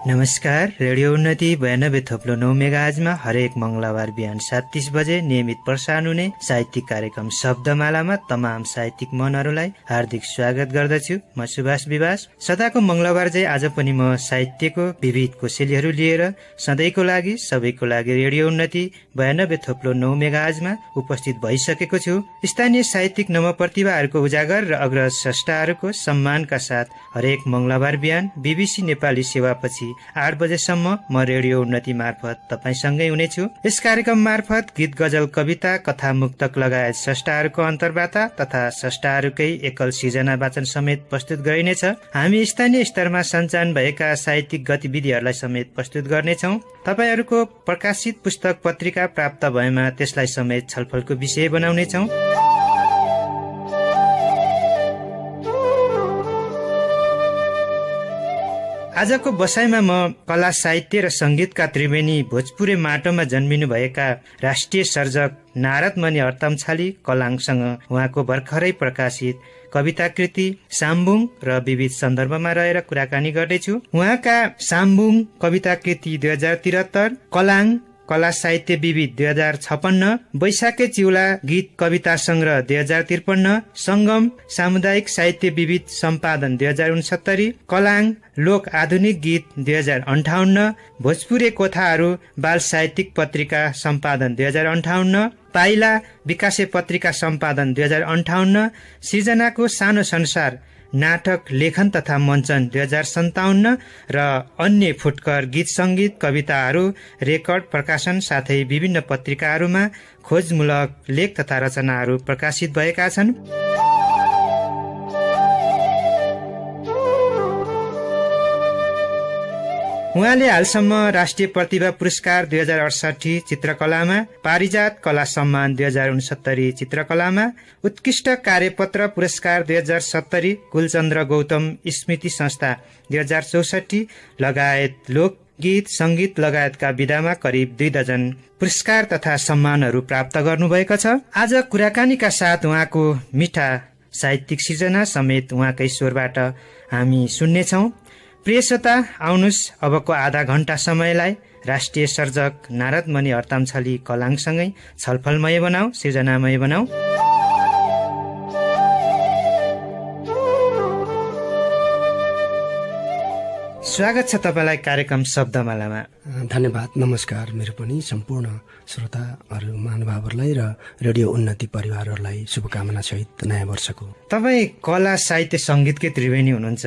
नमस्कार, रेडियो उन्नति 92.9 मेगाहर्जमा हरेक मंगलबार बिहान 7:30 बजे नियमित प्रसारण हुने साहित्यिक कार्यक्रम शब्दमालामा तमाम साहित्यिक मनहरूलाई हार्दिक स्वागत गर्दछु। म सुभाष विवास। सदाको मंगलबार चाहिँ आज पनि म साहित्यको विविध कोसेलीहरू लिएर सधैँको लागि सबैको लागि रेडियो उन्नति 92.9 मेगाहर्जमा उपस्थित भइसकेको छु। स्थानीय साहित्यिक नवप्रतिभाहरूको उजागर र अग्रज स्रष्टाहरूको सम्मानका साथ हरेक मंगलबार बिहान बीबीसी नेपाली सेवापछि 8 बजेसम्म म रेडियो उन्नति मार्फत तपाईसँगै हुनेछु। यस कार्यक्रम मार्फत गीत, गजल, कविता, कथा, मुक्तक लगायत स्रष्टाहरूको अन्तर्वार्ता तथा स्रष्टाहरूकै एकल सिर्जना वाचन समेत प्रस्तुत गरिनेछ। हामी स्थानीय स्तरमा सञ्चालन भएका साहित्यिक गतिविधिहरूलाई समेत प्रस्तुत गर्नेछौँ। तपाईहरूको प्रकाशित पुस्तक पत्रिका प्राप्त भएमा त्यसलाई समेत छलफलको विषय बनाउनेछौँ। आजको बसाइमा म कला, साहित्य र संगीतका त्रिवेणी भोजपुरे माटोमा जन्मिनु भएका राष्ट्रिय सर्जक नारदमणि हर्तमछाली कलाङसँग उहाँको भर्खरै प्रकाशित कविताकृति साम्बुङ र विविध सन्दर्भमा रहेर कुराकानी गर्दैछु। उहाँका साम्बुङ कविताकृति 2073, कलाङ कला साहित्य विविध 2056, बैशाखे चिउला गीत कविता संग्रह 2053, संगम सामुदायिक साहित्य विविध सम्पादन 2069, कलाङ लोक आधुनिक गीत 2058, भोजपुरे कोथाहरू बाल साहित्यिक पत्रिका सम्पादन 2058, पाइला विकासे पत्रिका सम्पादन 2058, सृजनाको सानो संसार नाटक लेखन तथा मञ्चन 2057 र अन्य फुटकर गीत संगीत कविताहरू रेकर्ड प्रकाशन साथै विभिन्न पत्रिकाहरूमा खोजमूलक लेख तथा रचनाहरू प्रकाशित भएका छन्। उहाँले हालसम्म राष्ट्रिय प्रतिभा पुरस्कार 2068 चित्रकलामा, पारिजात कला सम्मान 2069 चित्रकलामा, उत्कृष्ट कार्यपत्र पुरस्कार 2070 कुलचन्द्र गौतम स्मृति संस्था 2064 लगायत लोकगीत संगीत लगायतका विधामा करिब 2 दर्जन पुरस्कार तथा सम्मानहरू प्राप्त गर्नुभएको छ। आज कुराकानीका साथ उहाँको मिठा साहित्यिक सृजना समेत उहाँकै स्वरबाट हामी सुन्नेछौँ। प्रिय श्रोता, आउनुहोस् अबको आधा घण्टा समयलाई राष्ट्रिय सर्जक नारदमणि हर्तमछाली कलाङसँगै छलफलमय बनाऊ, सृजनामय बनाऊ। स्वागत छ तपाईँलाई कार्यक्रम शब्दमालामा। धन्यवाद। नमस्कार। मेरो पनि सम्पूर्ण श्रोताहरू महानुभावहरूलाई र रेडियो उन्नति परिवारहरूलाई शुभकामना सहित नयाँ वर्षको। तपाईँ कला, साहित्य, संगीतकै त्रिवेणी हुनुहुन्छ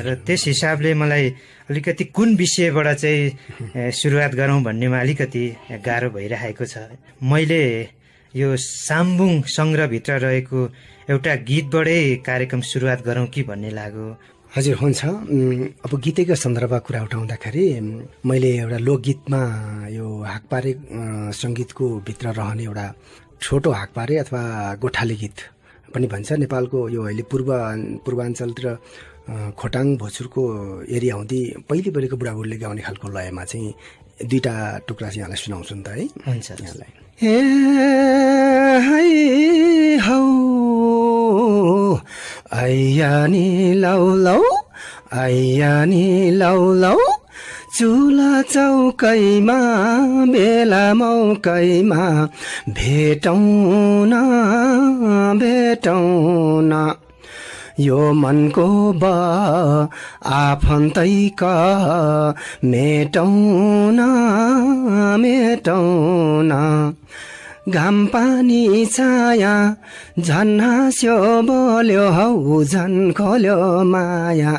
र त्यस हिसाबले मलाई अलिकति कुन विषयबाट चाहिँ सुरुवात गरौँ भन्नेमा अलिकति गाह्रो भइरहेको छ। मैले यो साम्बुङ सङ्ग्रहभित्र रहेको एउटा गीतबाटै कार्यक्रम सुरुवात गरौँ कि भन्ने लाग्यो। हजुर, हुन्छ। अब गीतैको सन्दर्भमा कुरा उठाउँदाखेरि मैले एउटा लोकगीतमा यो हाकपारे सङ्गीतको भित्र रहने एउटा छोटो हाकपारे अथवा गोठाले गीत पनि भन्छ। नेपालको यो अहिले पूर्वाञ्चलतिर खोटाङ भोजपुरको एरिया हुँदै पहिले पहिलेको बुढाबुढीले गाउने खालको लयमा चाहिँ 2टा टुक्रा चाहिँ यहाँलाई सुनाउँछु नि त है। हुन्छ। यहाँलाई हौ आइया नि लौ लौ, आइया नि लौ लौ, चुला चौकैमा बेला मौकैमा भेटौँ न यो मनको आफन्तैका मेटौँ न घाम पानी छाया झन् हाँस्यो बोल्यो हौ झन् खोल्यो माया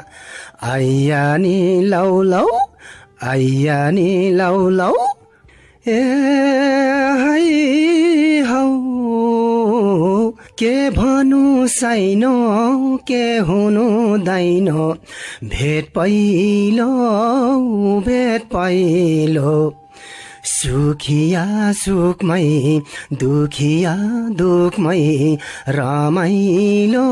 आइया नि लौ लौ, आइया नि लौ लौ, ए हौ के भनु साइनो के हुनु दैनो भेट पहिलो सुखिया सुखमै दुखिया दुखमै रमाइलो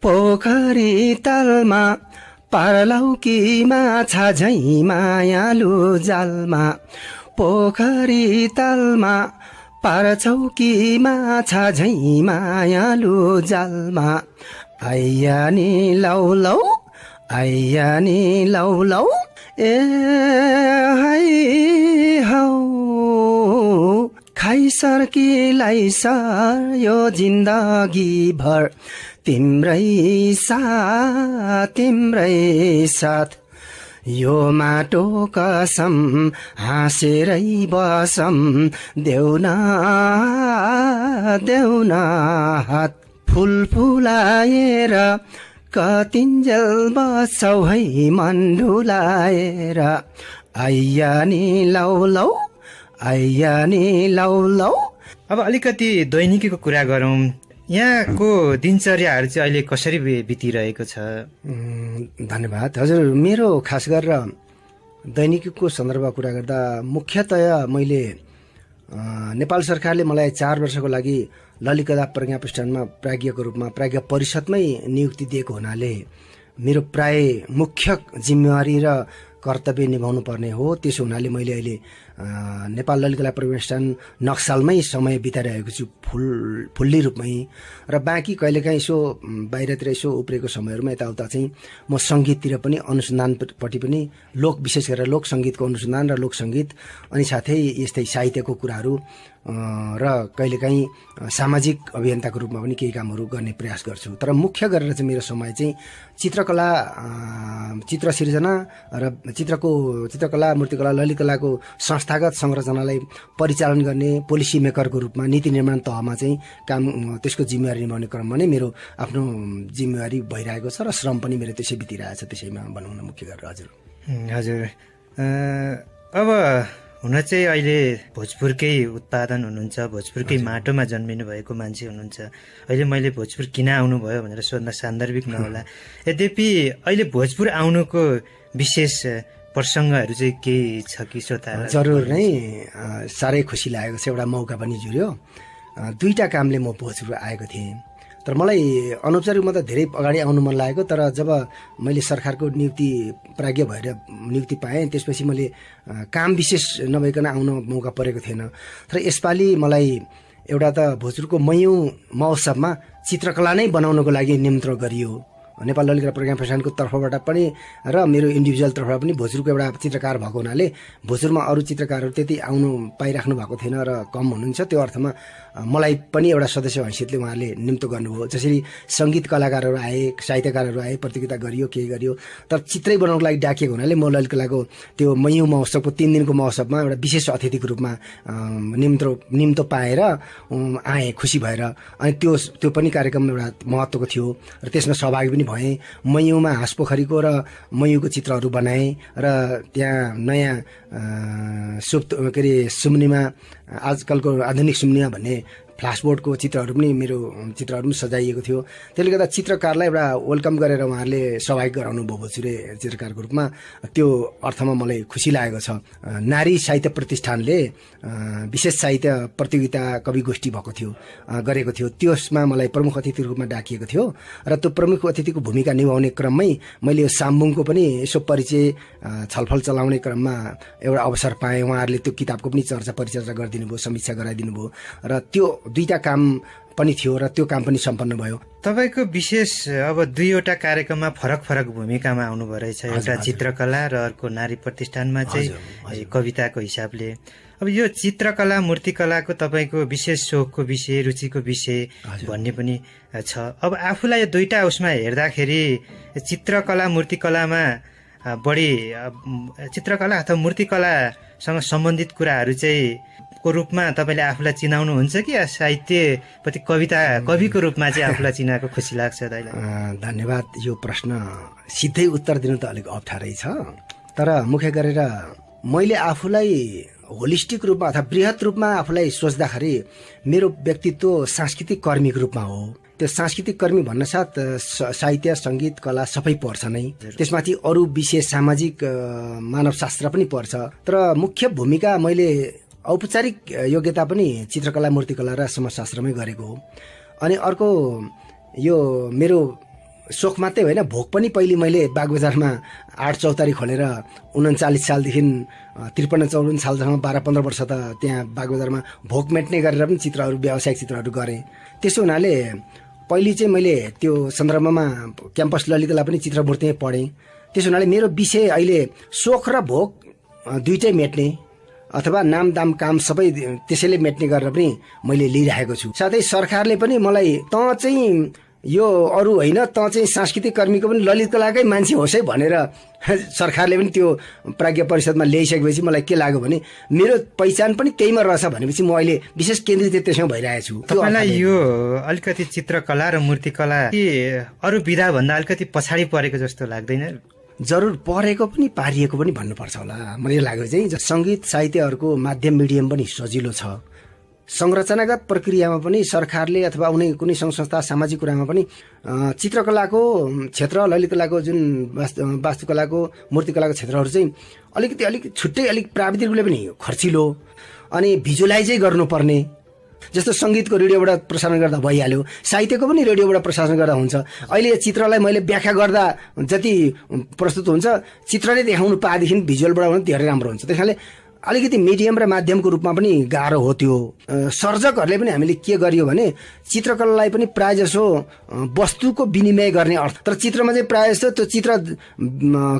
पोखरी तलमा पारलौकी माछा झैँ मायालु जालमा पोखरी तालमा पारचौकी माछा झैँ मायालु जालमा आइया नि लौ लौ आइया नि लौ लौ ए हाय हौ खाइसर्कीलाई सर यो जिन्दगी भर तिम्रै साथ यो माटो कसम हाँसेरै बसम देउन हात फुल फुलाएर कतिन्जेल बसौ है मन ढुलाएर आइया नि लौ लौ आइया नि लौ लौ। अब अलिकति दैनिकीको कुरा गरौँ। यहाँको दिनचर्याहरू चाहिँ अहिले कसरी बितिरहेको छ? धन्यवाद हजुर। मेरो खास गरेर दैनिकीको सन्दर्भमा कुरा गर्दा मुख्यतया मैले नेपाल सरकारले मलाई 4 वर्षको लागि ललितकला प्रज्ञा प्रतिष्ठानमा प्राज्ञको रूपमा प्राज्ञ परिषदमै नियुक्ति दिएको हुनाले मेरो प्राय मुख्य जिम्मेवारी र कर्तव्य निभाउनु पर्ने हो। त्यसो हुनाले मैले अहिले नेपाल ललितकला प्रज्ञा प्रतिष्ठान नक्सालमै समय बिताइरहेको छु फुल्ली रूपमै। र बाँकी कहिलेकाहीँ यसो बाहिरतिर यसो उब्रेको समयहरूमा यताउता चाहिँ म सङ्गीततिर पनि अनुसन्धानपट्टि पनि विशेष गरेर लोक सङ्गीतको अनुसन्धान र लोक सङ्गीत अनि साथै यस्तै साहित्यको कुराहरू र कहिलेकाहीँ सामाजिक अभियन्ताको रूपमा पनि केही कामहरू गर्ने प्रयास गर्छु। तर मुख्य गरेर चाहिँ मेरो समय चाहिँ चित्रकला चित्र सिर्जना र चित्रकला मूर्तिकला ललितकलाको संस्थागत संरचनालाई परिचालन गर्ने पोलिसी मेकरको रूपमा नीति निर्माण तहमा चाहिँ काम त्यसको जिम्मेवारी निभाउने क्रममा नै मेरो आफ्नो जिम्मेवारी भइरहेको छ र श्रम पनि मेरो त्यसै बितिरहेको छ। त्यसैमा भनौँ न मुख्य गरेर हजुर। अब हुन चाहिँ अहिले भोजपुरकै उत्पादन हुनुहुन्छ, भोजपुरकै माटोमा जन्मिनु भएको मान्छे हुनुहुन्छ। अहिले मैले भोजपुर किन आउनुभयो भनेर सोध्न सान्दर्भिक नहोला, यद्यपि अहिले भोजपुर आउनुको विशेष प्रसङ्गहरू चाहिँ केही छ कि श्रोता? जरुर नै, साह्रै खुसी लागेको छ। एउटा मौका पनि जुर्यो। 2टा कामले म भोजपुर आएको थिएँ। तर मलाई अनौपचारिकमा त धेरै अगाडि आउनु मन लागेको, तर जब मैले सरकारको नियुक्ति प्राज्ञ भएर नियुक्ति पाएँ त्यसपछि मैले काम विशेष नभइकन आउन मौका परेको थिएन। तर यसपालि मलाई एउटा त भोजपुरको मयूँ महोत्सवमा चित्रकला नै बनाउनको लागि निमन्त्रण गरियो नेपाल ललितकला प्रज्ञा प्रतिष्ठानको तर्फबाट पनि र मेरो इन्डिभिजुअल तर्फबाट पनि। भोजपुरको एउटा चित्रकार भएको हुनाले भोजपुरमा अरू चित्रकारहरू त्यति आउनु पाइराख्नु भएको थिएन र कम हुनुहुन्छ। त्यो अर्थमा मलाई पनि एउटा सदस्य हैसियतले उहाँहरूले निम्तो गर्नुभयो। जसरी सङ्गीत कलाकारहरू आए, साहित्यकारहरू आए, प्रतियोगिता गरियो, केही गरियो, तर चित्रै बनाउनको लागि डाकिएको हुनाले म ललितकलाको त्यो मयूँ महोत्सवको 3 दिनको महोत्सवमा एउटा विशेष अतिथिको रूपमा निम्तो पाएर आएँ खुसी भएर। अनि त्यो पनि कार्यक्रम एउटा महत्त्वको थियो र त्यसमा सहभागी पनि भएँ। मयूँमा हाँसपोखरीको र मयूँको चित्रहरू बनाएँ र त्यहाँ नयाँ सुम्निमा आजकलको आधुनिक सुम्निमा भन्ने फ्ल्यासबोर्डको चित्रहरू पनि मेरो चित्रहरू पनि सजाइएको थियो। त्यसले गर्दा चित्रकारलाई एउटा वेलकम गरेर उहाँहरूले सहभागी गराउनु भयो भोजपुरे चित्रकारको रूपमा। त्यो अर्थमा मलाई खुसी लागेको छ। नारी साहित्य प्रतिष्ठानले विशेष साहित्य प्रतियोगिता कवि गोष्ठी गरेको थियो। त्यसमा मलाई प्रमुख अतिथिको रूपमा डाकिएको थियो र त्यो प्रमुख अतिथिको भूमिका निभाउने क्रममै मैले यो साम्बुङको पनि यसो परिचय छलफल चलाउने क्रममा एउटा अवसर पाएँ। उहाँहरूले त्यो किताबको पनि परिचर्चा गरिदिनु भयो, समीक्षा गराइदिनु भयो र त्यो 2टा काम पनि थियो र त्यो काम पनि सम्पन्न भयो। तपाईँको विशेष अब 2वटा कार्यक्रममा फरक भूमिकामा आउनुभयो रहेछ। एउटा चित्रकला र अर्को नारी प्रतिष्ठानमा चाहिँ कविताको हिसाबले। अब यो चित्रकला मूर्तिकलाको तपाईँको विशेष शोकको विषय, रुचिको विषय भन्ने पनि छ। अब आफूलाई यो 2टा उसमा हेर्दाखेरि चित्रकला मूर्तिकलामा बढी चित्रकला अथवा मूर्तिकलासँग सम्बन्धित कुराहरू चाहिँ को रूपमा तपाईँले आफूलाई चिनाउनुहुन्छ कि साहित्यप्रति कविको रूपमा चाहिँ आफूलाई चिनाएको खुसी लाग्छ दाइलाई? धन्यवाद। यो प्रश्न सिधै उत्तर दिनु त अलिक अप्ठ्यारै छ। तर मुख्य गरेर मैले आफूलाई होलिस्टिक रूपमा अथवा बृहत रूपमा आफूलाई सोच्दाखेरि मेरो व्यक्तित्व सांस्कृतिक कर्मीको रूपमा हो। त्यो सांस्कृतिक कर्मी भन्न साथ साहित्य, सङ्गीत, कला सबै पर्छ नै। त्यसमाथि अरू विशेष सामाजिक मानवशास्त्र पनि पर्छ। तर मुख्य भूमिका मैले औपचारिक योग्यता पनि चित्रकला, मूर्तिकला र समाजशास्त्रमै गरेको हो। अनि अर्को यो मेरो सोख मात्रै होइन, भोक पनि पहिले मैले बागबजारमा 8 चौतारी खोलेर 39 सालदेखि 53-54 सालसम्म 12-15 वर्ष त त्यहाँ बागबजारमा भोक मेट्ने गरेर पनि चित्रहरू, व्यावसायिक चित्रहरू गरेँ। त्यसो हुनाले पहिले चाहिँ मैले त्यो सन्दर्भमा क्याम्पस ललितकला पनि चित्रमूर्तिमै पढेँ। त्यसो हुनाले मेरो विषय अहिले सोख र भोक दुइटै मेट्ने अथवा नाम दाम काम सबै त्यसैले मेट्ने गरेर पनि मैले लिइरहेको छु। साथै सरकारले पनि मलाई त चाहिँ यो अरू होइन, त चाहिँ सांस्कृतिक कर्मीको पनि ललित कलाकै मान्छे होस् है भनेर सरकारले पनि त्यो प्राज्ञ परिषदमा ल्याइसकेपछि मलाई के लाग्यो भने मेरो पहिचान पनि त्यहीमा रहेछ भनेपछि म अहिले विशेष केन्द्रित त्यसमा भइरहेको छु। तपाईँलाई यो अलिकति चित्रकला र मूर्तिकला के अरू विधा भन्दा अलिकति पछाडि परेको जस्तो लाग्दैन? जरुर परेको पनि पारिएको पनि भन्नुपर्छ होला। मलाई लाग्यो चाहिँ सङ्गीत साहित्यहरूको माध्यम मिडियम पनि सजिलो छ। संरचनागत प्रक्रियामा पनि सरकारले अथवा कुनै सङ्घ संस्था सामाजिक कुरामा पनि चित्रकलाको क्षेत्र, ललितकलाको जुन वास्तुकलाको, मूर्तिकलाको क्षेत्रहरू चाहिँ अलिक छुट्टै अलिक प्राविधिक रूपले पनि खर्चिलो अनि भिजुलाइजै गर्नुपर्ने। जस्तो सङ्गीतको रेडियोबाट प्रसारण गर्दा भइहाल्यो, साहित्यको पनि रेडियोबाट प्रसारण गर्दा हुन्छ। अहिले चित्रलाई मैले व्याख्या गर्दा जति प्रस्तुत हुन्छ चित्रले देखाउनु पाएदेखि भिजुअलबाट पनि धेरै राम्रो हुन्छ। त्यसैले अलिकति मिडियम र माध्यमको रूपमा पनि गाह्रो हो त्यो। सर्जकहरूले पनि हामीले के गरियो भने चित्रकलालाई पनि प्राय जसो वस्तुको विनिमय गर्ने अर्थ, तर चित्रमा चाहिँ प्राय जस्तो त्यो चित्र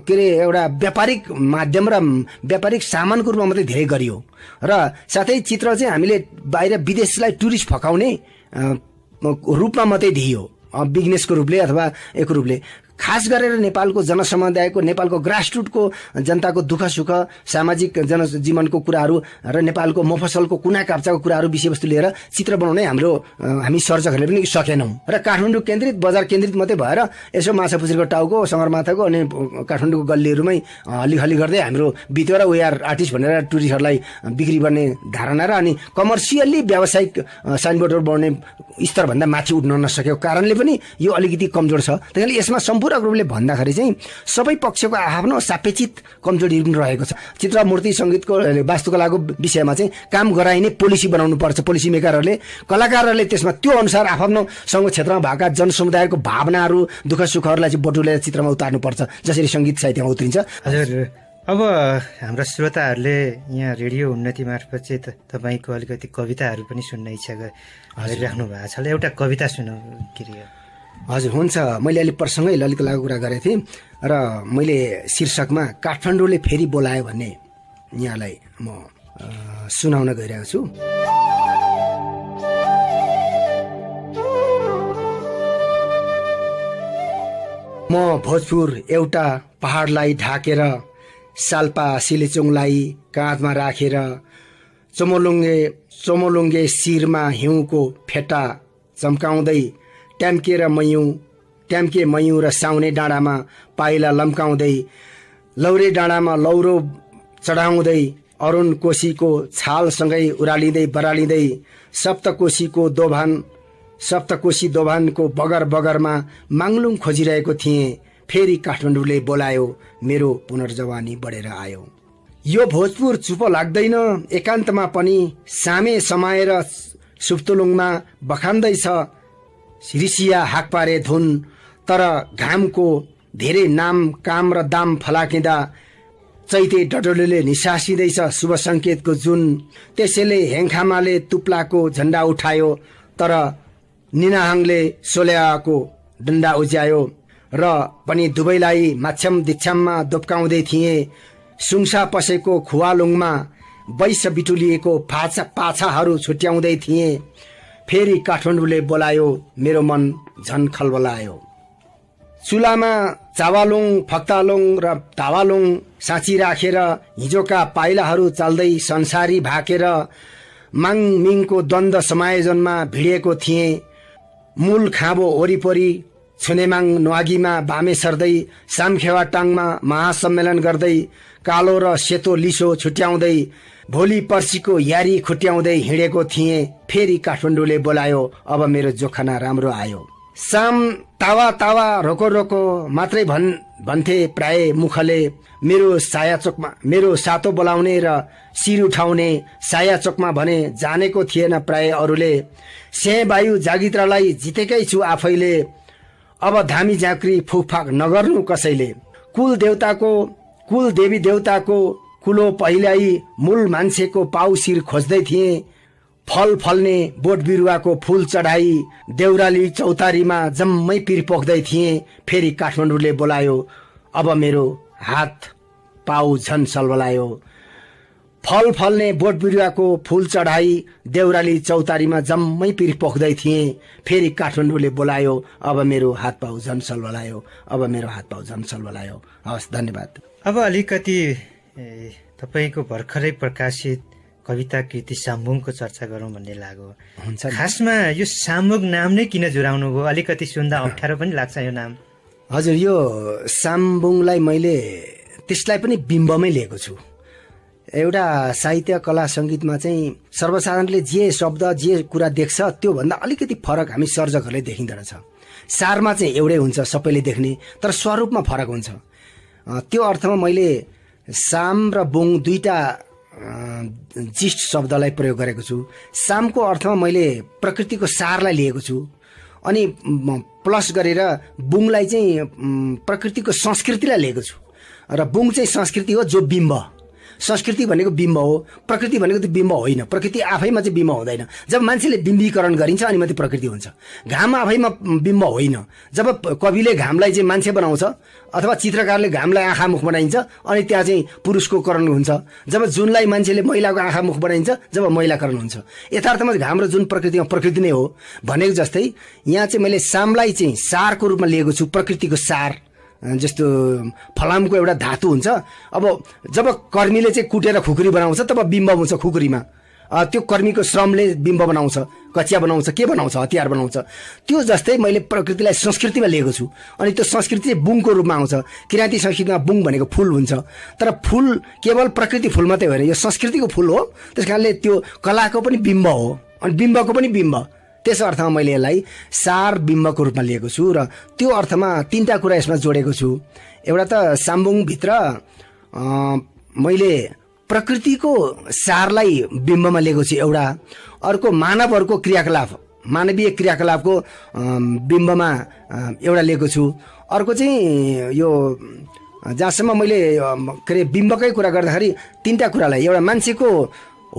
के अरे एउटा व्यापारिक माध्यम र व्यापारिक सामानको रूपमा मात्रै धेरै गरियो। र साथै चित्र चाहिँ हामीले बाहिर विदेशलाई टुरिस्ट फकाउने रूपमा मात्रै दिइयो, बिजनेसको रूपले अथवा एक रूपले। खास गरेर नेपालको जनसमुदायको, नेपालको ग्रासरुटको जनताको दुःख सुख, सामाजिक जनजीवनको कुराहरू र नेपालको मफसलको कुना काप्चाको कुराहरू विषयवस्तु लिएर चित्र बनाउने हामी सर्जकहरूले पनि सकेनौँ। र काठमाडौँ केन्द्रित, बजार केन्द्रित मात्रै भएर यसो माछापुछ्रीको टाउको, सगरमाथाको अनि काठमाडौँको गल्लीहरूमै हल्ली गर्दै हाम्रो बित्यो र वी आर आर्टिस्ट भनेर टुरिस्टहरूलाई बिक्री गर्ने धारणा र अनि कमर्सियल्ली व्यावसायिक साइनबोर्डहरू बनाउने स्तरभन्दा माथि उठ्न नसकेको कारणले पनि यो अलिकति कमजोर छ। त्यसैले यसमा सम्पूर्ण रूपले भन्दाखेरि चाहिँ सबै पक्षको आफ्नो सापेक्षित कमजोरीहरू पनि रहेको छ। चित्र, मूर्ति, सङ्गीतको, वास्तुकलाको विषयमा चाहिँ काम गराइने पोलिसी बनाउनु पर्छ। पोलिसी मेकरहरूले, कलाकारहरूले त्यसमा त्यो अनुसार आफ्नो सङ्घ क्षेत्रमा भएका जनसमुदायको भावनाहरू, दुःख सुखहरूलाई चाहिँ बटुलेर चित्रमा उतार्नुपर्छ, जसरी सङ्गीत साहित्यमा उत्रिन्छ। हजुर, अब हाम्रा श्रोताहरूले यहाँ रेडियो उन्नति मार्फत चाहिँ तपाईँको अलिकति कविताहरू पनि सुन्न इच्छा गरिराख्नु भएको छ। एउटा कविता सुनौ के रे? हजुर, हुन्छ। मैले अहिले प्रसङ्गै ललितकलाको कुरा गरेको थिएँ र मैले शीर्षकमा काठमाडौँले फेरि बोलायो भन्ने यहाँलाई म सुनाउन गइरहेको छु। म भोजपुर एउटा पहाडलाई ढाकेर, साल्पा सिलेचोङलाई काँधमा राखेर, चमोलुङ्गे शिरमा हिउँको फेटा चम्काउँदै ट्याम्के मयौँ र साउने डाँडामा पाइला लम्काउँदै, लौरे डाँडामा लौरो चढाउँदै, अरुण कोशीको छालसँगै उरालिँदै बरालिँदै, सप्तकोशी दोभानको बगर बगरमा माङ्लुङ खोजिरहेको थिएँ। फेरि काठमाडौँले बोलायो, मेरो पुनर्जवानी बढेर आयो। यो भोजपुर चुप लाग्दैन, एकान्तमा पनि सामे समाएर सुप्तुलुङमा बखान्दैछ ऋषिया हाक पारे धुन। तर घामको धेरै नाम काम र दाम फलाकिँदा चैते डडोले निसासिँदैछ शुभ सङ्केतको जुन। त्यसैले हेङखामाले तुप्लाको झण्डा उठायो, तर निनाहाङले सोल्याको डन्डा उज्यायो। र पनि दुवैलाई माछ्याम दिक्षाममा दोप्काउँदै थिए, सुङसा पसेको खुवालुङमा वैश बिटुलिएको पाछाहरू छुट्याउँदै थिए। फेरि काठमाडौँले बोलायो, मेरो मन झन खलबलायो। चुलामा चावालुङ, फक्तालुङ र तावालुङ साँची राखेर, हिजोका पाइलाहरू चाल्दै संसारी भाकेर, माङमिङको द्वन्द समायोजनमा भिडिएको थिए। मूल खाँबो वरिपरि छुनेमाङ न्वागीमा बामे सर्दै, सामखेवाटाङमा महासम्मेलन गर्दै, कालो र सेतो लिसो छुट्याउँदै, भोलि पर्सीको यारी खुट्याउँदै हिँडेको थिएँ। फेरि काठमाडौँले बोलायो, अब मेरो जोखाना राम्रो आयो। साम तावा तावा रोको रोको मात्रै भन्थे प्राय मुखले, मेरो सातो बोलाउने र शिर उठाउने साया चोकमा भने जानेको थिएन प्राय अरूले। से वायु जागित्रालाई जितेकै छु आफैले, अब धामी झाँक्री फुकफाक नगर्नु कसैले। कुल देवी देवताको कुलो पहिल्यै मूल मान्छेको पाउसिर खोज्दै थिए। फल फल्ने बोट बिरुवाको फूल चढाई देउराली चौतारीमा जम्मै पिर पोख्दै थिए। फेरि काठमाडौँले बोलायो, अब मेरो हात पाउ झन सलबलायो। फल फल्ने बोट बिरुवाको फूल चढाई देउराली चौतारीमा जम्मै पिर पोख्दै थिए। फेरि काठमाडौँले बोलायो, अब मेरो हात पाउ झन सलबलायो, अब मेरो हात पाउ झन सलबलायो। हवस्, धन्यवाद। अब अलिकति तपाईँको भर्खरै प्रकाशित कविता कृति साम्बुङको चर्चा गरौँ भन्ने लाग्यो। खासमा यो साम्बुङ नाम नै किन जुराउनु भयो? अलिकति सुन्दा अप्ठ्यारो पनि लाग्छ यो नाम। हजुर, यो साम्बुङलाई मैले त्यसलाई पनि बिम्बमै लिएको छु। एउटा साहित्य कला सङ्गीतमा चाहिँ सर्वसाधारणले जे शब्द जे कुरा देख्छ त्योभन्दा अलिकति फरक हामी सर्जकहरूले देखिँदो रहेछ। सारमा चाहिँ एउटै हुन्छ सबैले देख्ने, तर स्वरूपमा फरक हुन्छ। त्यो अर्थमा मैले साम र बुङ दुईटा जिस्ट शब्दलाई प्रयोग गरेको छु। सामको अर्थमा मैले प्रकृतिको सारलाई लिएको छु, अनि प्लस गरेर बुङलाई चाहिँ प्रकृतिको संस्कृतिलाई लिएको छु। र बुङ चाहिँ संस्कृति हो, जो बिम्ब। संस्कृति भनेको बिम्ब हो, प्रकृति भनेको त बिम्ब होइन। प्रकृति आफैमा चाहिँ बिम्ब हुँदैन। जब मान्छेले बिम्बीकरण गरिन्छ अनि मात्रै प्रकृति हुन्छ। घाम आफैमा बिम्ब होइन। जब कविले घामलाई चाहिँ मान्छे बनाउँछ अथवा चित्रकारले घामलाई आँखा मुख बनाइन्छ अनि त्यहाँ चाहिँ पुरुषको करण हुन्छ। जब जुनलाई मान्छेले महिलाको आँखा मुख बनाइन्छ जब महिलाकरण हुन्छ। यथार्थमा घाम र जुन प्रकृतिमा प्रकृति नै हो भनेको जस्तै यहाँ चाहिँ मैले सामलाई चाहिँ सारको रूपमा लिएको छु। प्रकृतिको सार जस्तो फलामको एउटा धातु हुन्छ। अब जब कर्मीले चाहिँ कुटेर खुकुरी बनाउँछ तब बिम्ब हुन्छ खुकुरीमा। त्यो कर्मीको श्रमले बिम्ब बनाउँछ, कचिया बनाउँछ, के बनाउँछ, हतियार बनाउँछ। त्यो जस्तै मैले प्रकृतिलाई संस्कृतिमा लिएको छु। अनि त्यो संस्कृति चाहिँ बुङको रूपमा आउँछ। किराँती संस्कृतिमा बुङ भनेको फुल हुन्छ, तर फुल केवल प्रकृति फुल मात्रै होइन, यो संस्कृतिको फुल हो। त्यस कारणले त्यो कलाको पनि बिम्ब हो अनि बिम्बको पनि बिम्ब। त्यस अर्थमा मैले यसलाई सार बिम्बको रूपमा लिएको छु र त्यो अर्थमा तीनटा कुरा यसमा जोडेको छु। एउटा त साम्बुङभित्र मैले प्रकृतिको सारलाई बिम्बमा लिएको छु एउटा। अर्को मानवहरूको क्रियाकलाप, मानवीय क्रियाकलापको बिम्बमा एउटा लिएको छु। अर्को चाहिँ यो जहाँसम्म मैले के अरे बिम्बकै कुरा गर्दाखेरि तीनटा कुरालाई, एउटा मान्छेको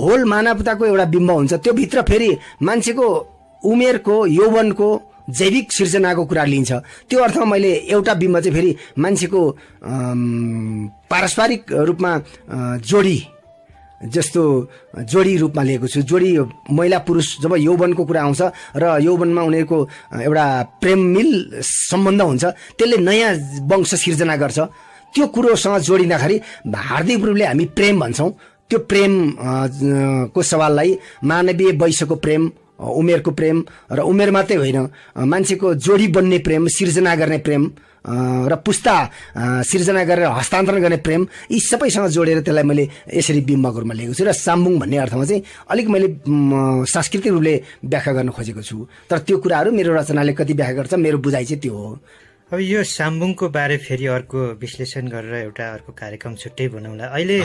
होल मानवताको एउटा बिम्ब हुन्छ, त्यो भित्र फेरि मान्छेको उमेरको यौवनको जैविक सिर्जनाको कुरा लिन्छ। त्यो अर्थमा मैले एउटा बिम्ब चाहिँ फेरि मान्छेको पारस्परिक रूपमा जोडी जस्तो जोडी रूपमा लिएको छु। जोडी महिला पुरुष जब यौवनको कुरा आउँछ र यौवनमा उनीहरूको एउटा प्रेममिल सम्बन्ध हुन्छ, त्यसले नयाँ वंश सिर्जना गर्छ। त्यो कुरोसँग जोडिँदाखेरि हार्दिक रूपले हामी प्रेम भन्छौँ। त्यो प्रेम को सवाललाई मानवीय वैश्यको प्रेम, उमेरको प्रेम र उमेर मात्रै होइन, मान्छेको जोडी बन्ने प्रेम, सिर्जना गर्ने प्रेम र पुस्ता सिर्जना गरेर हस्तान्तरण गर्ने प्रेम, यी सबैसँग जोडेर त्यसलाई मैले यसरी बिम्बको रूपमा लिएको छु। र साम्बुङ भन्ने अर्थमा चाहिँ अलिक मैले सांस्कृतिक रूपले व्याख्या गर्न खोजेको छु। तर त्यो कुराहरू मेरो रचनाले कति व्याख्या गर्छ, मेरो बुझाइ चाहिँ त्यो हो। अब यो साम्बुङको बारे फेरि अर्को विश्लेषण गरेर एउटा अर्को कार्यक्रम छुट्टै बनाउँला। अहिले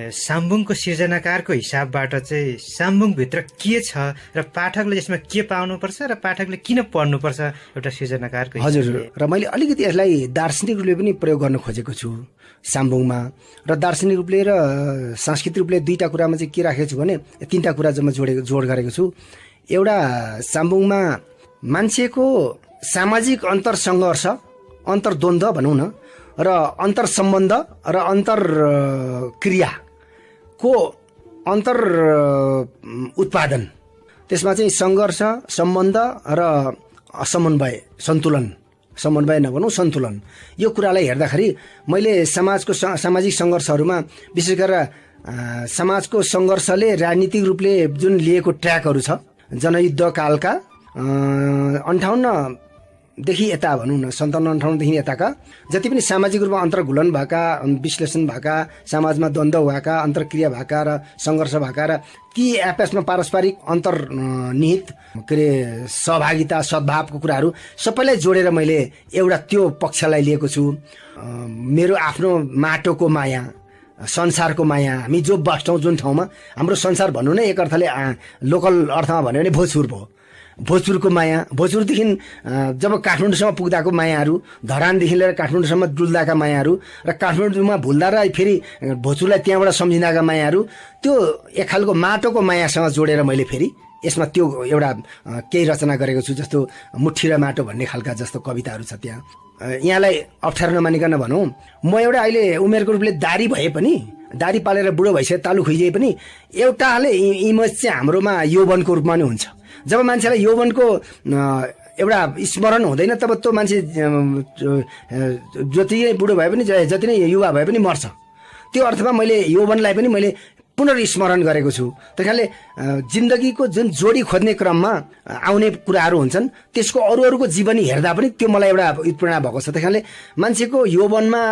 साम्बुङको सिर्जनाकारको हिसाबबाट चाहिँ साम्बुङभित्र के छ र पाठकले यसमा के पाउनुपर्छ र पाठकले किन पढ्नुपर्छ एउटा सिर्जनाकारको? हजुर, र मैले अलिकति यसलाई दार्शनिक रूपले पनि प्रयोग गर्न खोजेको छु साम्बुङमा। र दार्शनिक रूपले र सांस्कृतिक रूपले दुईटा कुरामा चाहिँ के राखेको छु भने तीनटा कुरा जम्मा जोड गरेको छु। एउटा साम्बुङमा मान्छेको सामाजिक अन्तर सङ्घर्ष, अन्तर्द्वन्द भनौँ न, र अन्तर सम्बन्ध र अन्तर क्रियाको अन्तर उत्पादन, त्यसमा चाहिँ सङ्घर्ष, सम्बन्ध र समन्वय, समन्वय नभनौँ, सन्तुलन, यो कुरालाई हेर्दाखेरि मैले समाजको सामाजिक सङ्घर्षहरूमा विशेष गरेर समाजको सङ्घर्षले राजनीतिक रूपले जुन लिएको ट्र्याकहरू छ, जनयुद्ध कालका 58 देखि यता भनौँ न, 57-58 देखि यताका जति पनि सामाजिक रूपमा अन्तर्घुलन भएका, विश्लेषण भएका, समाजमा द्वन्द्व भएका, अन्तर्क्रिया भएका र सङ्घर्ष भएका र ती आपसमा पारस्परिक अन्तर्निहित के अरे सहभागिता, सद्भावको कुराहरू सबैलाई जोडेर मैले एउटा त्यो पक्षलाई लिएको छु। मेरो आफ्नो माटोको माया, संसारको माया, हामी जो बस्छौँ जुन ठाउँमा, हाम्रो संसार भन्नु नै एक अर्थले लोकल अर्थमा भन्यो भने भोजपुर भयो। भोजपुरको माया, भोजपुरदेखि जब काठमाडौँसम्म पुग्दाको मायाहरू, धरानदेखि लिएर काठमाडौँसम्म डुल्दाका मायाहरू र काठमाडौँमा भुल्दा र फेरि भोजपुरलाई त्यहाँबाट सम्झिँदाका मायाहरू, त्यो एक खालको माटोको मायासँग जोडेर मैले फेरि यसमा त्यो एउटा केही रचना गरेको छु। जस्तो मुठी र माटो भन्ने खालका जस्तो कविताहरू छ त्यहाँ। यहाँलाई अप्ठ्यारो नमानिकन भनौँ, म एउटा अहिले उमेरको रूपले दारी भए पनि, दारी पालेर बुढो भइसके तालु खुइजे पनि एउटा हाले इमेज चाहिँ हाम्रोमा यौवनको रूपमा नै हुन्छ। जब मान्छेलाई यौवनको एउटा स्मरण हुँदैन तब त्यो मान्छे जति नै बुढो भए पनि जति नै युवा भए पनि मर्छ। त्यो अर्थमा मैले यौवनलाई पनि मैले पुनर्स्मरण गरेको छु। त्यही कारणले जिन्दगीको जुन जोडी खोज्ने क्रममा आउने कुराहरू हुन्छन् त्यसको अरूको जीवनी हेर्दा पनि त्यो मलाई एउटा उत्प्रेरणा भएको छ। त्यही कारणले मान्छेको यौवनमा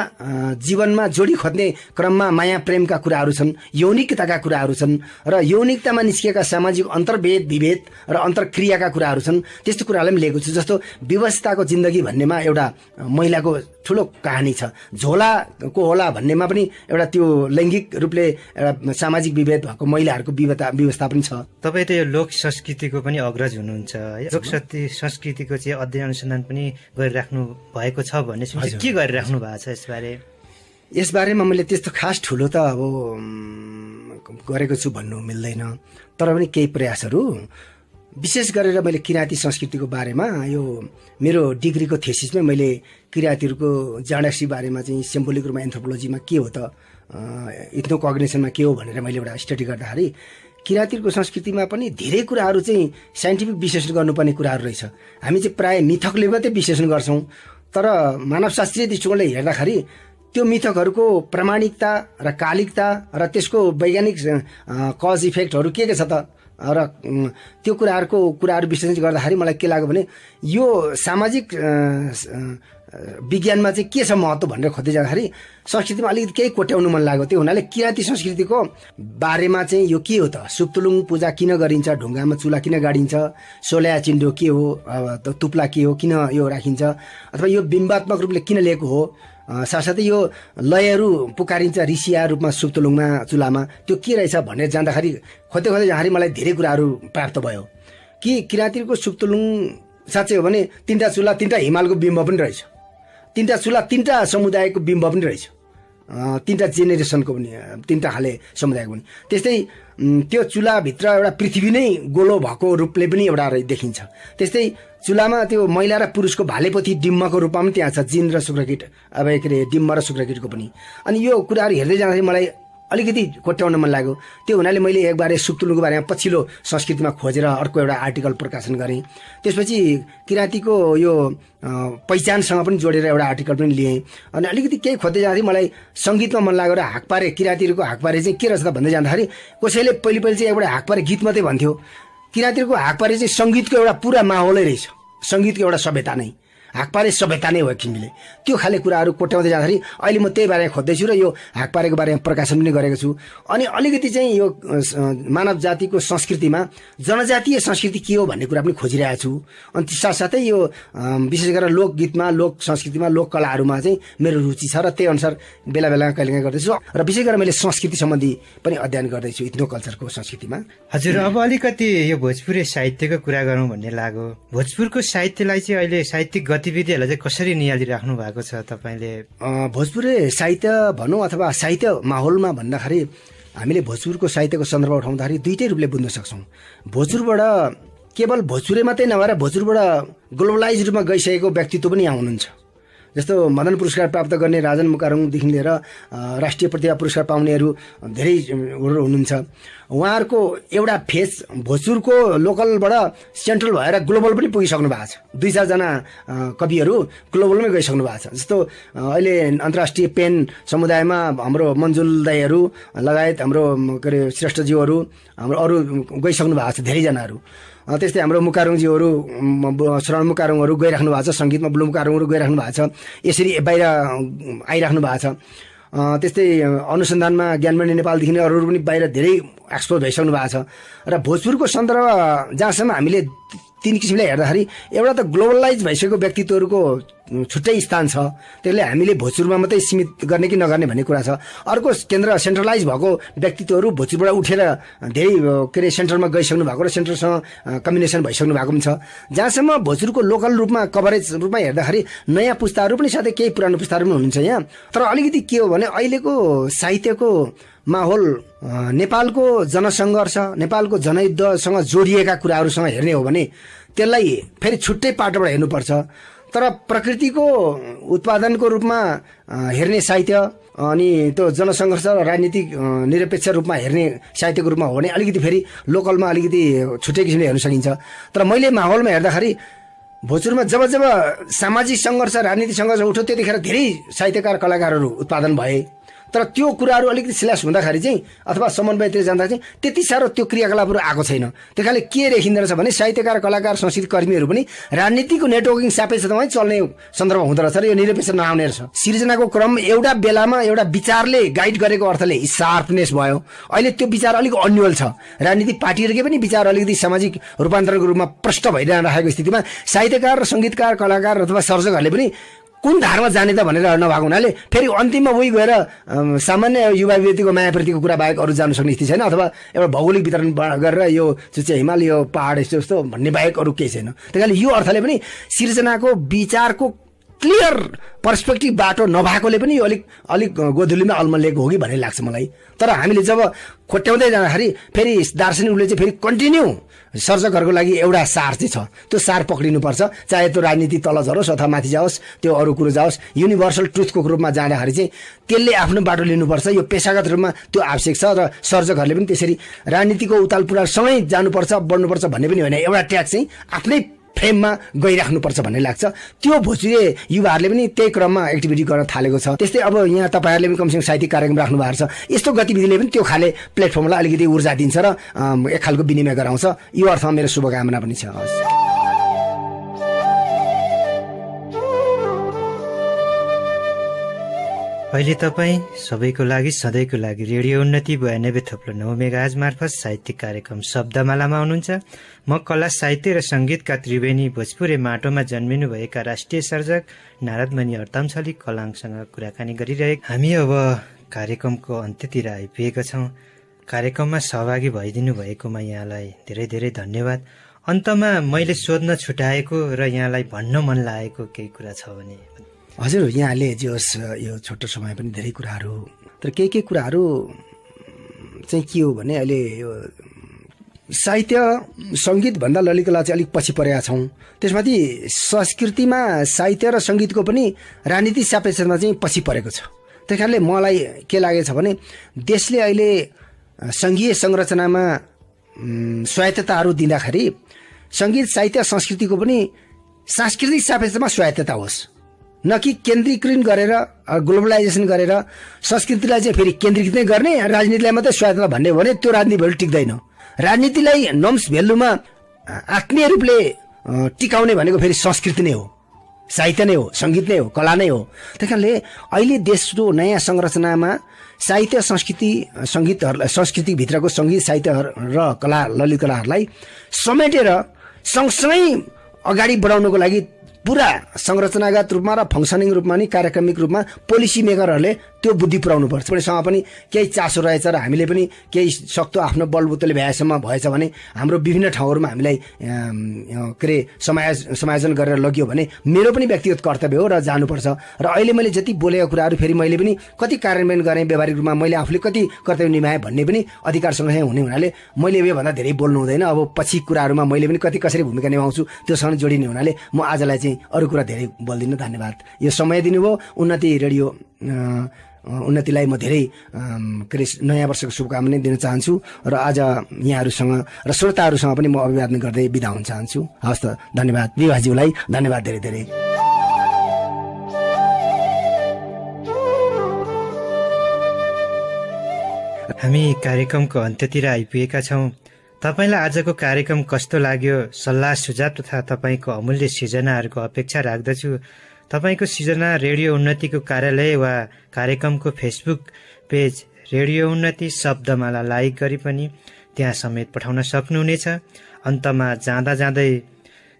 जीवनमा जोडी खोज्ने क्रममा माया प्रेमका कुराहरू छन्, यौनिकताका कुराहरू छन् र यौनिकतामा निस्किएका सामाजिक अन्तर्भेद विभेद र अन्तर्क्रियाका कुराहरू छन्। त्यस्तो कुरालाई पनि लिएको छु। जस्तो व्यवस्थाको जिन्दगी भन्नेमा एउटा महिलाको ठुलो कहानी छ। झोलाको होला भन्नेमा पनि एउटा त्यो लैङ्गिक रूपले एउटा सामाजिक विभेद भएको महिलाहरूको व्यवस्था पनि छ। तपाईँ त यो लोक संस्कृतिको पनि अग्रज हुनुहुन्छ है। लोक संस्कृतिको चाहिँ अध्ययन अनुसन्धान पनि गरिराख्नु भएको छ भन्ने सुन्छ। के गरिराख्नु भएको छ यसबारे? यसबारेमा मैले त्यस्तो खास ठुलो त अब गरेको छु भन्नु मिल्दैन, तर पनि केही प्रयासहरू, विशेष गरेर मैले किराँती संस्कृतिको बारेमा यो मेरो डिग्रीको थेसिसमै मैले किराँतीहरूको जाडासी बारेमा चाहिँ सिम्बोलिक रूपमा एन्थ्रोपोलोजीमा के हो त, इथ्नो कग्निसनमा के हो भनेर मैले एउटा स्टडी गर्दाखेरि किराँतीहरूको संस्कृतिमा पनि धेरै कुराहरू चाहिँ साइन्टिफिक विश्लेषण गर्नुपर्ने कुराहरू रहेछ। हामी चाहिँ प्रायः मिथकले मात्रै विश्लेषण गर्छौँ, तर मानवशास्त्रीय दृष्टिकोणले हेर्दाखेरि त्यो मिथकहरूको प्रामाणिकता र कालिकता र त्यसको वैज्ञानिक कज इफेक्टहरू के छ त र त्यो कुराहरू विश्लेषण गर्दाखेरि मलाई के लाग्यो भने यो सामाजिक विज्ञानमा चाहिँ के छ महत्त्व भनेर खोज्दै जाँदाखेरि संस्कृतिमा अलिकति केही कोट्याउनु मन लाग्यो। त्यो हुनाले किराँती संस्कृतिको बारेमा चाहिँ यो के हो त, सुप्तुलुङ पूजा किन गरिन्छ, ढुङ्गामा चुला किन गाडिन्छ, सोल्या चिन्डो के हो, तुप्ला के हो, किन यो राखिन्छ, अथवा यो बिम्बात्मक रूपले किन लिएको हो, साथसाथै यो लयहरू पुकारिन्छ ऋषिया रूपमा सुप्तुलुङमा चुलामा, त्यो के रहेछ भनेर जाँदाखेरि खोज्दै जाँदाखेरि मलाई धेरै कुराहरू प्राप्त भयो कि किराँतीको सुप्तुलुङ साँच्चै हो भने 3टा चुला 3टा हिमालको बिम्ब पनि रहेछ, 3टा चुला 3टा समुदायको बिम्ब पनि रहेछ, 3टा जेनेरेसनको पनि 3टा खाले समुदायको पनि। त्यस्तै त्यो चुलाभित्र एउटा पृथ्वी नै गोलो भएको रूपले पनि एउटा देखिन्छ। त्यस्तै चुलामा त्यो महिला र पुरुषको भालेपोथी डिम्बको रूपमा पनि त्यहाँ छ, जिन र शुक्रकीट, अब के अरे डिम्ब र शुक्रकीटको पनि। अनि यो कुराहरू हेर्दै जाँदाखेरि मलाई अलिकति कोट्याउन मन लाग्यो। त्यो हुनाले मैले एकबारे सुप्तुलुङको बारेमा पछिल्लो संस्कृतिमा खोजेर अर्को एउटा आर्टिकल प्रकाशन गरेँ। त्यसपछि किराँतीको यो पहिचानसँग पनि जोडेर एउटा आर्टिकल पनि लिएँ। अनि अलिकति केही खोज्दै जाँदाखेरि मलाई सङ्गीतमा मन लाग्यो र हाकपारे, किराँतीहरूको हाकपारे चाहिँ के रहेछ त भन्दै जाँदाखेरि कसैले पहिले चाहिँ एउटा हाकपारे गीत मात्रै भन्थ्यो। किराँतीहरूको हाकपारे चाहिँ सङ्गीतको एउटा पुरा माहौलै रहेछ, सङ्गीतको एउटा सभ्यता नै, हाकपारे सभ्यता नै हो किसिमले। त्यो खाले कुराहरू कोट्याउँदै जाँदाखेरि अहिले म त्यही बारेमा खोज्दैछु र यो हाकपारेको बारेमा प्रकाशन पनि गरेको छु। अनि अलिकति चाहिँ यो मानव जातिको संस्कृतिमा जनजातीय संस्कृति के हो भन्ने कुरा पनि खोजिरहेको छु। अनि साथसाथै यो विशेष गरेर लोकगीतमा, लोक संस्कृतिमा, लोक कलाहरूमा चाहिँ मेरो रुचि छ र त्यही अनुसार बेला बेला कहिलेकाहीँ गर्दैछु। र विशेष गरेर मैले संस्कृति सम्बन्धी पनि अध्ययन गर्दैछु, इथ्नो कल्चरको संस्कृतिमा। हजुर, अब अलिकति यो भोजपुरी साहित्यको कुरा गरौँ भन्ने लाग्यो। भोजपुरको साहित्यलाई चाहिँ अहिले साहित्यिक गतिविधिहरूलाई चाहिँ कसरी नियालिराख्नु भएको छ तपाईँले? भोजपुरी साहित्य भनौँ अथवा साहित्य माहौलमा भन्दाखेरि हामीले भोजपुरको साहित्यको सन्दर्भ उठाउँदाखेरि दुईटै रूपले बुझ्न सक्छौँ। भोजपुरबाट केवल भोजपुरै मात्रै नभएर भोजपुरबाट ग्लोबलाइज रूपमा गइसकेको व्यक्तित्व पनि यहाँ हुनुहुन्छ। जस्तो मदन पुरस्कार प्राप्त गर्ने राजन मुकारुङदेखि लिएर राष्ट्रिय प्रतिभा पुरस्कार पाउनेहरू धेरै हुनुहुन्छ। उहाँहरूको एउटा फेज भोजपुरको लोकलबाट सेन्ट्रल भएर ग्लोबल पनि पुगिसक्नु भएको छ। 2-4 जना कविहरू ग्लोबलमै गइसक्नु भएको छ। जस्तो अहिले अन्तर्राष्ट्रिय पेन समुदायमा हाम्रो मन्जुल दाईहरू लगायत हाम्रो के अरे श्रेष्ठज्यूहरू हाम्रो अरू गइसक्नु भएको छ धेरैजनाहरू। त्यस्तै हाम्रो मुकारुङज्यूहरू, श्रवण मुकारुङहरू गइराख्नु भएको छ, सङ्गीतमा ब्लु मुकारुङहरू गइराख्नु भएको छ, यसरी बाहिर आइराख्नु भएको छ। त्यस्तै अनुसन्धानमा ज्ञानमणि नेपालदेखि अरू पनि बाहिर धेरै एक्सपोज भइसक्नु भएको छ। र भोजपुरको सन्दर्भ जहाँसम्म हामीले तीन किसिमले हेर्दाखेरि एउटा त ग्लोबलाइज भइसकेको व्यक्तित्वहरूको छुट्टै स्थान छ, त्यसले हामीले भोजपुरमा मात्रै सीमित गर्ने कि नगर्ने भन्ने कुरा छ। अर्को केन्द्र सेन्ट्रलाइज भएको व्यक्तित्वहरू भोजपुरबाट उठेर धेरै के अरे सेन्ट्रलमा गइसक्नु भएको र सेन्ट्रलसँग कम्बिनेसन भइसक्नु भएको पनि छ। जहाँसम्म भोजपुरको लोकल रूपमा कभरेज रूपमा हेर्दाखेरि नयाँ पुस्ताहरू पनि साथै केही पुरानो पुस्ताहरू पनि हुनुहुन्छ यहाँ। तर अलिकति के हो भने अहिलेको साहित्यको माहौल नेपालको जनसङ्घर्ष, नेपालको जनयुद्धसँग जोडिएका कुराहरूसँग हेर्ने हो भने त्यसलाई फेरि छुट्टै पाटोबाट हेर्नुपर्छ। तर प्रकृतिको उत्पादनको रूपमा हेर्ने साहित्य अनि त्यो जनसङ्घर्ष र राजनीतिक निरपेक्ष रूपमा हेर्ने साहित्यको रूपमा हो भने अलिकति फेरि लोकलमा अलिकति छुट्टै किसिमले हेर्न सकिन्छ। तर मैले माहौलमा हेर्दाखेरि भोजपुरमा जब जब सामाजिक सङ्घर्ष राजनीतिक सङ्घर्ष उठ्यो त्यतिखेर धेरै साहित्यकार कलाकारहरू उत्पादन भए। तर त्यो कुराहरू अलिकति सिलास हुँदाखेरि चाहिँ अथवा समन्वयतिर जाँदा चाहिँ त्यति साह्रो त्यो क्रियाकलापहरू आएको छैन। त्यस कारणले के देखिँदो रहेछ भने साहित्यकार कलाकार संस्कृति कर्मीहरू पनि राजनीतिको नेटवर्किङ सापेक्षतामै चल्ने सन्दर्भ हुँदो रहेछ र यो निरपेक्ष नआउने रहेछ। सिर्जनाको क्रम एउटा बेलामा एउटा विचारले गाइड गरेको अर्थले सार्पनेस भयो। अहिले त्यो विचार अलिक अन्यल छ। राजनीतिक पार्टीहरूकै पनि विचार अलिकति सामाजिक रूपान्तरणको रूपमा प्रष्ट भइरहेको स्थितिमा साहित्यकार र सङ्गीतकार कलाकार अथवा सर्जकहरूले पनि कुन धारमा जाने त भनेर नभएको हुनाले फेरि अन्तिममा उही गएर सामान्य युवा युवतीको मायाप्रतिको कुरा बाहेक अरू जानु सक्ने स्थिति छैन, अथवा एउटा भौगोलिक वितरण गरेर यो चुच्चे हिमाल यो पहाड यस्तो यस्तो भन्ने बाहेक अरू केही छैन। त्यही कारणले यो अर्थले पनि सिर्जनाको विचारको क्लियर पर्सपेक्टिभ बाटो नभएकोले पनि यो अलिक गोधुलीमा अल्मलिएको हो कि भन्ने लाग्छ मलाई। तर हामीले जब खोट्याउँदै जाँदाखेरि फेरि दार्शनिकले चाहिँ फेरि कन्टिन्यू सर्जकहरूको लागि एउटा सार चाहिँ छ, त्यो सार पक्रिनुपर्छ। चाहे त्यो राजनीति तल झरोस् अथवा माथि जाओस्, त्यो अरू कुरो जाओस्, युनिभर्सल ट्रुथको रूपमा जाँदाखेरि चाहिँ त्यसले आफ्नो बाटो लिनुपर्छ। यो पेसागत रूपमा त्यो आवश्यक छ र सर्जकहरूले पनि त्यसरी राजनीतिको उताल पुरालसँगै जानुपर्छ बढ्नुपर्छ भन्ने पनि होइन, एउटा ट्याग चाहिँ आफ्नै फ्रेममा गइराख्नुपर्छ भन्ने लाग्छ। त्यो भोजपुरे युवाहरूले पनि त्यही क्रममा एक्टिभिटी गर्न थालेको छ। त्यस्तै अब यहाँ तपाईँहरूले पनि कमसेकम साहित्यिक कार्यक्रम राख्नु भएको छ। यस्तो गतिविधिले पनि त्यो खाले प्लेटफर्मलाई अलिकति ऊर्जा दिन्छ र एक खालको विनिमय गराउँछ। यो अर्थमा मेरो शुभकामना पनि छ। अहिले तपाईँ सबैको लागि सधैँको लागि रेडियो उन्नति 92.9 मेगाहर्ज मार्फत साहित्यिक कार्यक्रम शब्दमालामा हुनुहुन्छ। म कला साहित्य र सङ्गीतका त्रिवेणी भोजपुरे माटोमा जन्मिनु भएका राष्ट्रिय सर्जक नारदमणि अर्तामछली कलाङसँग कुराकानी गरिरहेको। हामी अब कार्यक्रमको अन्त्यतिर आइपुगेका छौँ। कार्यक्रममा सहभागी भइदिनु भएकोमा यहाँलाई धेरै धेरै धन्यवाद। अन्तमा मैले सोध्न छुटाएको र यहाँलाई भन्न मन लागेको केही कुरा छ भने? हजुर, यहाँले जे होस् यो छोटो समय पनि धेरै कुराहरू, तर केही कुराहरू चाहिँ के हो भने अहिले यो साहित्य सङ्गीतभन्दा ललितकला चाहिँ अलिक पछि परेका छौँ। त्यसमाथि संस्कृतिमा साहित्य र सङ्गीतको पनि राजनीतिक सापेक्षमा चाहिँ पछि परेको छ। त्यही कारणले मलाई के लागेको छ भने देशले अहिले सङ्घीय संरचनामा स्वायत्तताहरू दिँदाखेरि सङ्गीत साहित्य संस्कृतिको पनि सांस्कृतिक सापेक्षमा स्वायत्तता होस्, न कि केन्द्रीकृत गरेर ग्लोबलाइजेसन गरेर संस्कृतिलाई चाहिँ फेरि केन्द्रीकृत नै गर्ने, राजनीतिलाई मात्रै स्वायत्तता भन्ने हो भने त्यो राजनीति भेल्यु टिक्दैन। राजनीतिलाई नम्स भेल्युमा आत्मीय रूपले टिकाउने भनेको फेरि संस्कृति नै हो, साहित्य नै हो, सङ्गीत नै हो, कला नै हो। त्यही कारणले अहिले देशको नयाँ संरचनामा साहित्य संस्कृति सङ्गीतहरूलाई संस्कृतिभित्रको सङ्गीत साहित्य र कला ललित कलाहरूलाई समेटेर सँगसँगै अगाडि बढाउनको लागि पुरा संरचनागत रूपमा र फङ्सनिङ रूपमा नि कार्यक्रमिक रूपमा पोलिसी मेकरहरूले त्यो बुद्धि पुर्याउनु पर्छ। हामीसँग पनि केही चासो रहेछ र हामीले पनि केही सक्दो आफ्नो बलबुतले भ्याएसम्म भएछ भने हाम्रो विभिन्न ठाउँहरूमा हामीलाई के अरे समायोजन गरेर लगियो भने मेरो पनि व्यक्तिगत कर्तव्य हो र जानुपर्छ। र अहिले मैले जति बोलेका कुराहरू फेरि मैले पनि कति कार्यान्वयन गरेँ व्यावहारिक रूपमा, मैले आफूले कति कर्तव्य निभाएँ भन्ने पनि अधिकारसँग हुने हुनाले मैले योभन्दा धेरै बोल्नु हुँदैन। अब पछि कुराहरूमा मैले पनि कति कसरी भूमिका निभाउँछु त्योसँग जोडिने हुनाले म आजलाई चाहिँ अरू कुरा धेरै बोल्दिनँ। धन्यवाद। यो समय दिनुभयो। उन्नति रेडियो उन्नतिलाई म धेरै के अरे नयाँ वर्षको शुभकामना दिन चाहन्छु र आज यहाँहरूसँग र श्रोताहरूसँग पनि म अभिवादन गर्दै बिदा हुन चाहन्छु। हवस् त, धन्यवाद। विवाहज्यूलाई धन्यवाद धेरै धेरै। हामी कार्यक्रमको अन्त्यतिर आइपुगेका छौँ। तपाईँलाई आजको कार्यक्रम कस्तो लाग्यो? सल्लाह सुझाव तथा तपाईँको अमूल्य सिर्जनाहरूको अपेक्षा राख्दछु। तपाईँको सिर्जना रेडियो उन्नतिको कार्यालय वा कार्यक्रमको फेसबुक पेज रेडियो उन्नति शब्दमाला लाइक गरी पनि त्यहाँ समेत पठाउन सक्नुहुनेछ। अन्तमा जाँदा जाँदै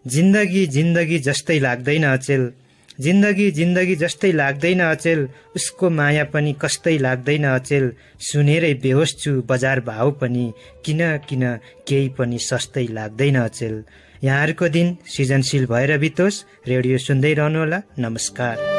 जिन्दगी जिन्दगी जस्तै लाग्दैन अचेल, जिन्दगी जिन्दगी जस्तै लाग्दैन अचेल, उसको माया पनि कस्तै लाग्दैन अचेल, सुनेरै बेहोस छु बजार भाउ पनि, किन किन केही पनि सस्तै लाग्दैन अचेल। यहाँहरूको दिन सृजनशील भएर बितोस्। रेडियो सुन्दै रहनुहोला। नमस्कार।